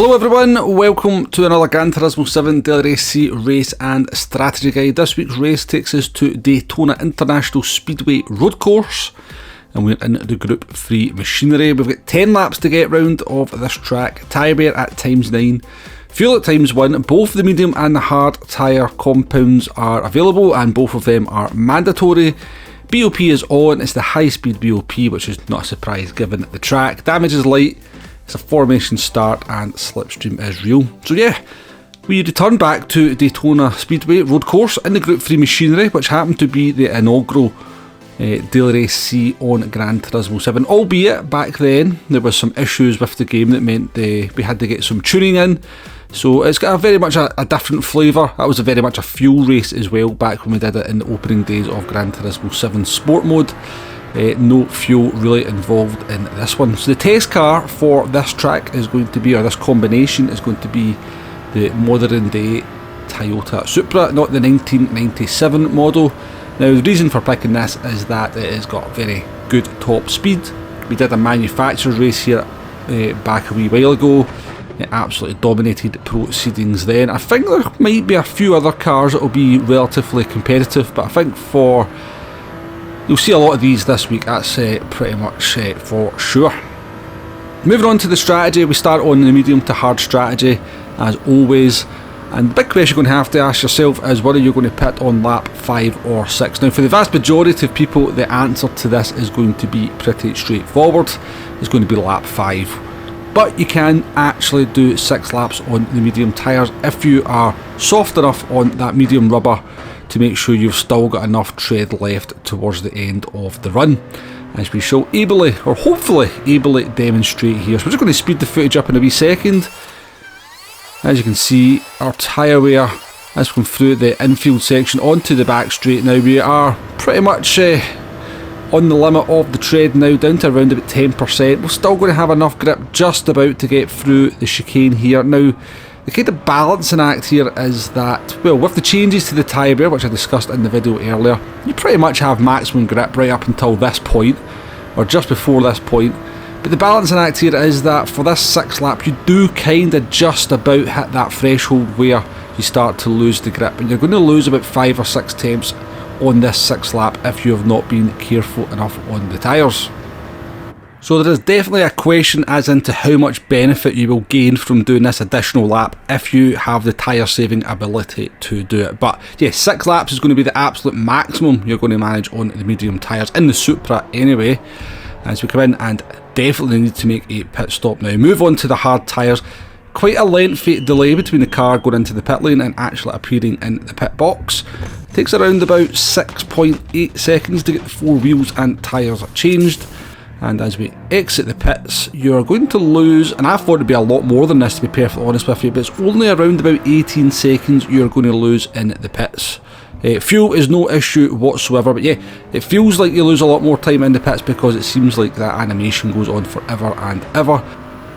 Hello everyone, welcome to another Gran Turismo 7 Daily Race C race and strategy guide. This week's race takes us to Daytona International Speedway road course, and we're in the Group 3 machinery. We've got 10 laps to get round of this track, tyre wear at ×9, fuel at ×1. Both the medium and the hard tyre compounds are available and both of them are mandatory. BOP is on, it's the high speed BOP, which is not a surprise given the track. Damage is light. It's a formation start and slipstream is real. So yeah, we return back to Daytona Speedway road course in the Group 3 machinery, which happened to be the inaugural Daily Race C on Gran Turismo 7, albeit back then there was some issues with the game that meant we had to get some tuning in. So it's got very much a different flavour. That was very much a fuel race as well back when we did it in the opening days of Gran Turismo 7 Sport Mode. No fuel really involved in this one. So the test car for this track is going to be, or this combination is going to be, the modern day Toyota Supra, not the 1997 model. Now the reason for picking this is that it has got very good top speed. We did a manufacturer's race here back a wee while ago. It absolutely dominated proceedings then. I think there might be a few other cars that will be relatively competitive, but I think you'll see a lot of these this week, that's pretty much for sure. Moving on to the strategy, we start on the medium to hard strategy as always. And the big question you're going to have to ask yourself is whether you're going to pit on lap 5 or 6. Now for the vast majority of people, the answer to this is going to be pretty straightforward. It's going to be lap 5. But you can actually do 6 laps on the medium tyres if you are soft enough on that medium rubber to make sure you've still got enough tread left towards the end of the run, as we shall ably, or hopefully ably, demonstrate here. So we're just going to speed the footage up in a wee second. As you can see, our tyre wear has come through the infield section onto the back straight. Now we are pretty much on the limit of the tread now, down to around about 10%. We're still going to have enough grip just about to get through the chicane here. Now the kind of balancing act here is that, well, with the changes to the tyre wear, which I discussed in the video earlier, you pretty much have maximum grip right up until this point, or just before this point. But the balancing act here is that for this 6th lap, you do kind of just about hit that threshold where you start to lose the grip, and you're going to lose about 5 or 6 tenths on this 6th lap if you have not been careful enough on the tyres. So there is definitely a question as into how much benefit you will gain from doing this additional lap if you have the tyre saving ability to do it. But yeah, 6 laps is going to be the absolute maximum you're going to manage on the medium tyres, in the Supra anyway, as we come in and definitely need to make a pit stop now. Move on to the hard tyres. Quite a lengthy delay between the car going into the pit lane and actually appearing in the pit box. It takes around about 6.8 seconds to get the 4 wheels and tyres changed. And as we exit the pits, you're going to lose, and I thought it'd be a lot more than this to be perfectly honest with you, but it's only around about 18 seconds you're going to lose in the pits. Fuel is no issue whatsoever, but yeah, it feels like you lose a lot more time in the pits because it seems like that animation goes on forever and ever.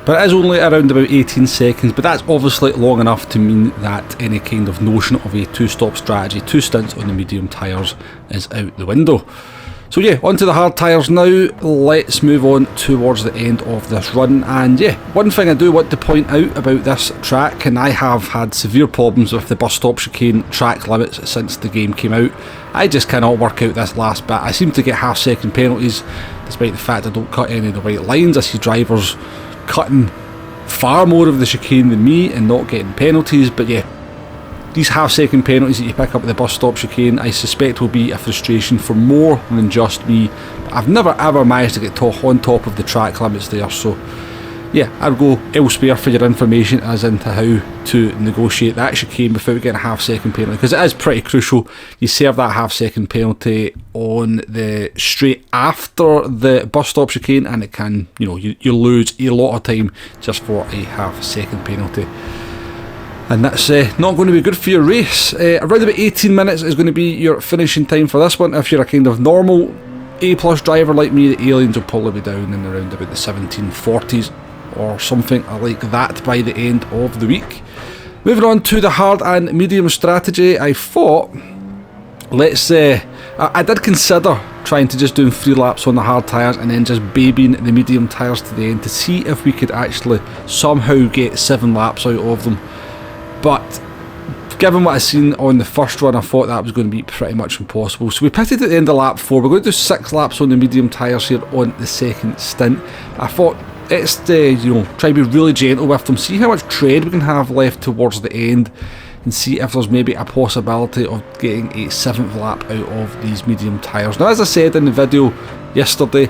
But it is only around about 18 seconds, but that's obviously long enough to mean that any kind of notion of a 2-stop strategy, 2 stints on the medium tyres, is out the window. So yeah, onto the hard tyres now. Let's move on towards the end of this run. And yeah, one thing I do want to point out about this track, and I have had severe problems with the bus stop chicane track limits since the game came out. I just cannot work out this last bit. I seem to get half-second penalties, despite the fact I don't cut any of the right lines. I see drivers cutting far more of the chicane than me and not getting penalties. But yeah, these half-second penalties that you pick up at the bus stop chicane, I suspect will be a frustration for more than just me. But I've never ever managed to get on top of the track limits there, so yeah, I'll go elsewhere for your information as into how to negotiate that chicane without getting a half-second penalty, because it is pretty crucial. You serve that half-second penalty on the straight after the bus stop chicane, and it can, you lose a lot of time just for a half-second penalty. And that's not going to be good for your race. Around about 18 minutes is going to be your finishing time for this one. If you're a kind of normal A+ driver like me, the aliens will probably be down in around about the 1740s or something like that by the end of the week. Moving on to the hard and medium strategy, I thought, I did consider trying to just doing 3 laps on the hard tyres and then just babying the medium tyres to the end to see if we could actually somehow get 7 laps out of them. But given what I seen on the first run, I thought that was going to be pretty much impossible. So we pitted at the end of lap 4. We're going to do 6 laps on the medium tyres here on the second stint. I thought it's try to be really gentle with them, see how much tread we can have left towards the end, and see if there's maybe a possibility of getting a 7th lap out of these medium tyres. Now, as I said in the video yesterday,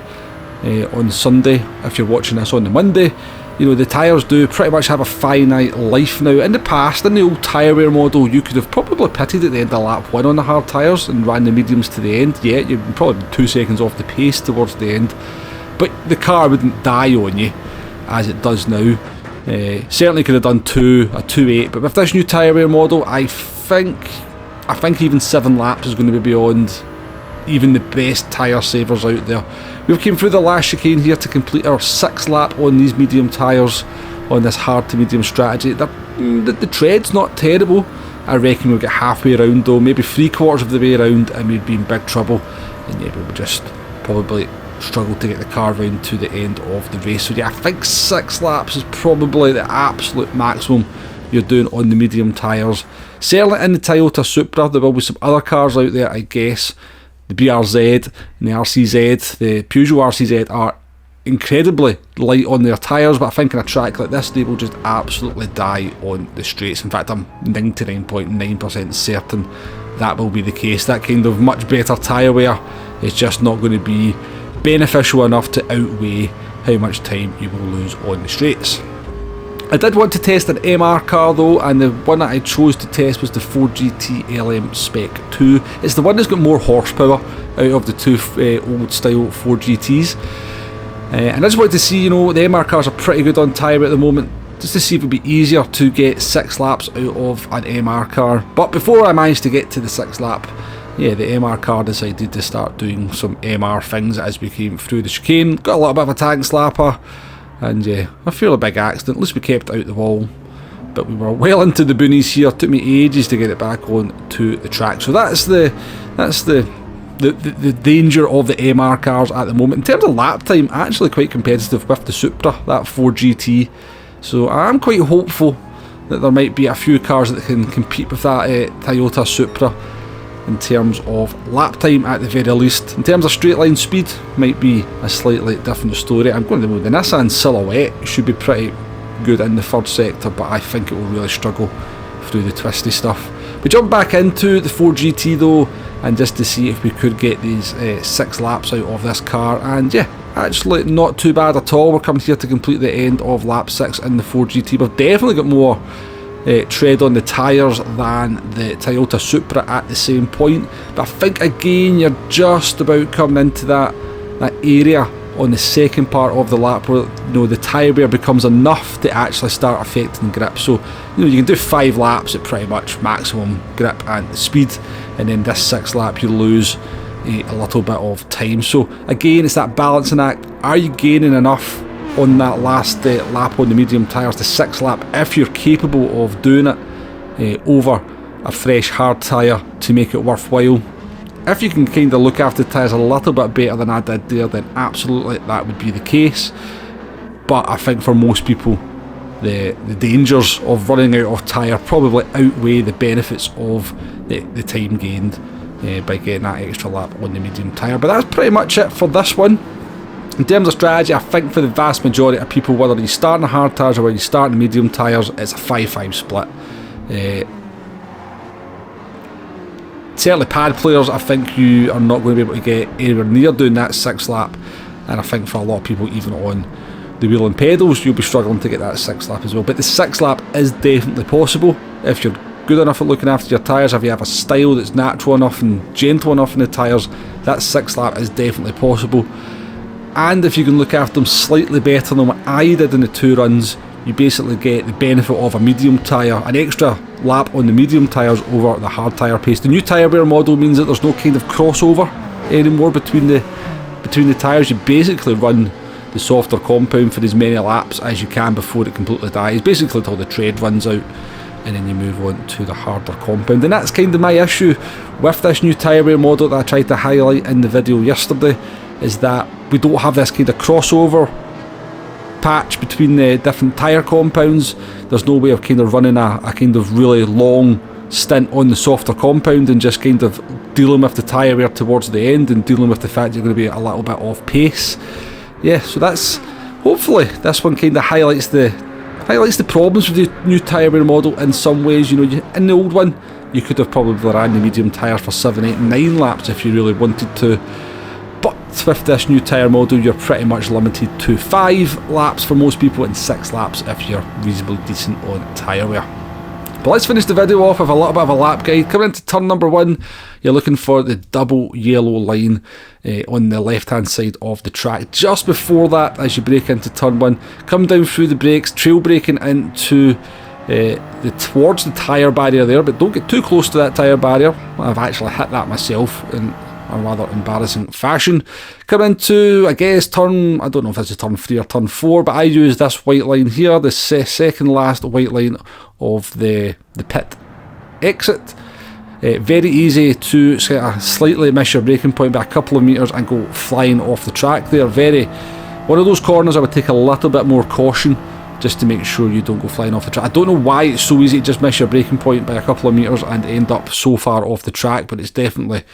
on Sunday, if you're watching this on the Monday, the tyres do pretty much have a finite life now. In the past, in the old tyre wear model, you could have probably pitted at the end of lap 1 on the hard tyres and ran the mediums to the end. Yeah, you'd probably be 2 seconds off the pace towards the end, but the car wouldn't die on you as it does now. Certainly could have done a 2.8, but with this new tyre wear model, I think even 7 laps is going to be beyond even the best tyre savers out there. We've came through the last chicane here to complete our 6th lap on these medium tyres on this hard to medium strategy. The tread's not terrible. I reckon we'll get halfway around though, maybe 3/4 of the way around, and we'd be in big trouble, and yeah, we would just probably struggle to get the car round to the end of the race. So yeah, I think 6 laps is probably the absolute maximum you're doing on the medium tyres. Certainly in the Toyota Supra, there will be some other cars out there, I guess. The BRZ and the RCZ, the Peugeot RCZ are incredibly light on their tyres, but I think in a track like this they will just absolutely die on the straights. In fact, I'm 99.9% certain that will be the case. That kind of much better tyre wear is just not going to be beneficial enough to outweigh how much time you will lose on the straights. I did want to test an MR car though, and the one that I chose to test was the 4GT LM Spec 2. It's the one that's got more horsepower out of the 2 old style 4GTs. And I just wanted to see, the MR cars are pretty good on tyre at the moment, just to see if it would be easier to get 6 laps out of an MR car. But before I managed to get to the 6th lap, yeah, the MR car decided to start doing some MR things as we came through the chicane. Got a little bit of a tank slapper, and yeah, a fairly big accident. At least we kept out the wall, but we were well into the boonies here. It took me ages to get it back on to the track. So that's the danger of the MR cars at the moment. In terms of lap time, actually quite competitive with the Supra, that 4GT. So I'm quite hopeful that there might be a few cars that can compete with that Toyota Supra in terms of lap time at the very least. In terms of straight line speed, might be a slightly different story. I'm going to go with the Nissan Silhouette. Should be pretty good in the third sector, but I think it will really struggle through the twisty stuff. We jump back into the 4GT though, and just to see if we could get these 6 laps out of this car, and yeah, actually not too bad at all. We're coming here to complete the end of lap 6 in the 4GT. We've definitely got more tread on the tyres than the Toyota Supra at the same point, but I think again you're just about coming into that area on the second part of the lap where the tyre wear becomes enough to actually start affecting grip. So you can do 5 laps at pretty much maximum grip and speed, and then this 6th lap you lose a little bit of time. So again, it's that balancing act. Are you gaining enough on that last lap on the medium tyres, the 6th lap, if you're capable of doing it over a fresh hard tyre to make it worthwhile? If you can kind of look after the tyres a little bit better than I did there, then absolutely that would be the case. But I think for most people, the dangers of running out of tyre probably outweigh the benefits of the time gained by getting that extra lap on the medium tyre. But that's pretty much it for this one. In terms of strategy, I think for the vast majority of people, whether you start in the hard tyres or whether you start in the medium tyres, it's a 5-5 split. Certainly pad players, I think you are not going to be able to get anywhere near doing that 6th lap, and I think for a lot of people even on the wheel and pedals you'll be struggling to get that 6th lap as well. But the 6th lap is definitely possible if you're good enough at looking after your tyres, if you have a style that's natural enough and gentle enough in the tyres. That 6th lap is definitely possible, and if you can look after them slightly better than what I did in the 2 runs, you basically get the benefit of a medium tyre, an extra lap on the medium tyres over the hard tyre pace. The new tyre wear model means that there's no kind of crossover anymore between the tyres. You basically run the softer compound for as many laps as you can before it completely dies, basically until the tread runs out. and then you move on to the harder compound. And that's kind of my issue with this new tyre wear model that I tried to highlight in the video yesterday, is that we don't have this kind of crossover patch between the different tyre compounds. There's no way of kind of running a kind of really long stint on the softer compound and just kind of dealing with the tyre wear towards the end and dealing with the fact you're going to be a little bit off pace. Yeah, so that's, hopefully this one kind of highlights the problems with the new tyre wear model in some ways. You know, in the old one you could have probably ran the medium tyres for 7, 8, 9 laps if you really wanted to, but with this new tyre model you're pretty much limited to 5 laps for most people and 6 laps if you're reasonably decent on tyre wear. But let's finish the video off with a little bit of a lap guide. Coming into turn number 1, you're looking for the double yellow line on the left hand side of the track. Just before that, as you brake into turn 1, come down through the brakes, trail braking into towards the tyre barrier there, but don't get too close to that tyre barrier. I've actually hit that myself in a rather embarrassing fashion. Come into, I guess, turn, I don't know if this is turn 3 or turn 4, but I use this white line here, the second last white line of the pit exit. Very easy to slightly miss your braking point by a couple of metres and go flying off the track there. One of those corners I would take a little bit more caution just to make sure you don't go flying off the track. I don't know why it's so easy to just miss your braking point by a couple of metres and end up so far off the track, but it's definitely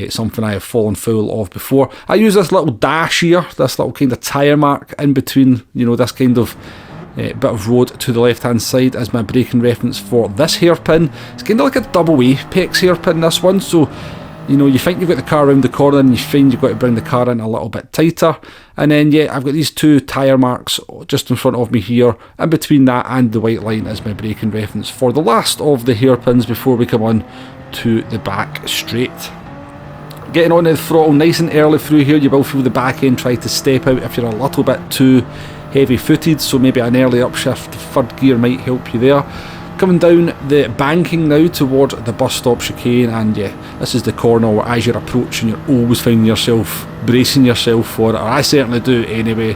something I have fallen foul of before. I use this little dash here, this little kind of tyre mark in between, you know, this kind of bit of road to the left hand side as my braking reference for this hairpin. It's kind of like a double apex hairpin, this one, so you know, you think you've got the car around the corner and you find you've got to bring the car in a little bit tighter. And then yeah, I've got these 2 tyre marks just in front of me here, and between that and the white line is my braking reference for the last of the hairpins before we come on to the back straight. Getting on the throttle nice and early through here, you will feel the back end try to step out if you're a little bit too heavy footed, so maybe an early upshift third gear might help you there. Coming down the banking now towards the bus stop chicane, and yeah, this is the corner where as you're approaching you're always finding yourself bracing yourself for it, or I certainly do anyway.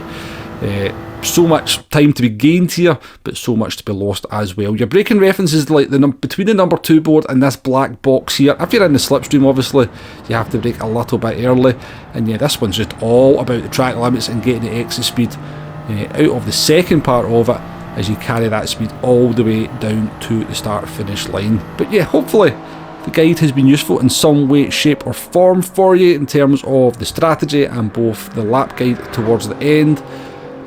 So much time to be gained here, but so much to be lost as well. Your braking reference is like between the number 2 board and this black box here. If you're in the slipstream, obviously you have to brake a little bit early, and yeah, this one's just all about the track limits and getting the exit speed out of the second part of it as you carry that speed all the way down to the start finish line. But yeah, hopefully the guide has been useful in some way, shape or form for you in terms of the strategy and both the lap guide towards the end.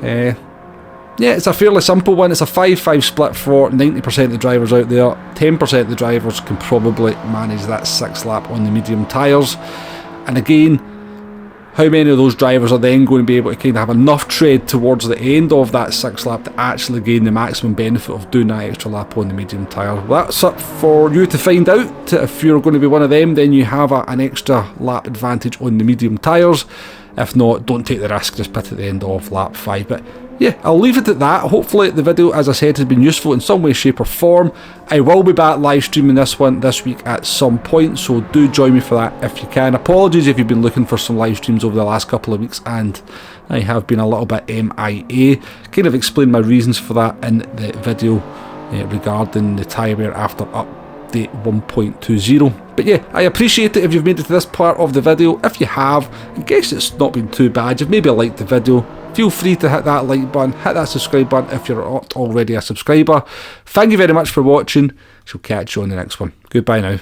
Yeah, it's a fairly simple one. It's a 5-5 split for 90% of the drivers out there. 10% of the drivers can probably manage that 6th lap on the medium tyres. And again, how many of those drivers are then going to be able to kind of have enough tread towards the end of that 6th lap to actually gain the maximum benefit of doing that extra lap on the medium tyre? Well, that's up for you to find out. If you're going to be one of them, then you have an extra lap advantage on the medium tyres. If not, don't take the risk, just pit at the end of lap 5. But yeah, I'll leave it at that. Hopefully the video, as I said, has been useful in some way, shape or form. I will be back live streaming this one this week at some point, so do join me for that if you can. Apologies if you've been looking for some live streams over the last couple of weeks and I have been a little bit MIA. Kind of explained my reasons for that in the video regarding the tyre wear after update 1.20. But yeah, I appreciate it if you've made it to this part of the video. If you have, I guess it's not been too bad. You've maybe liked the video. Feel free to hit that like button, hit that subscribe button if you're not already a subscriber. Thank you very much for watching. Shall catch you on the next one. Goodbye now.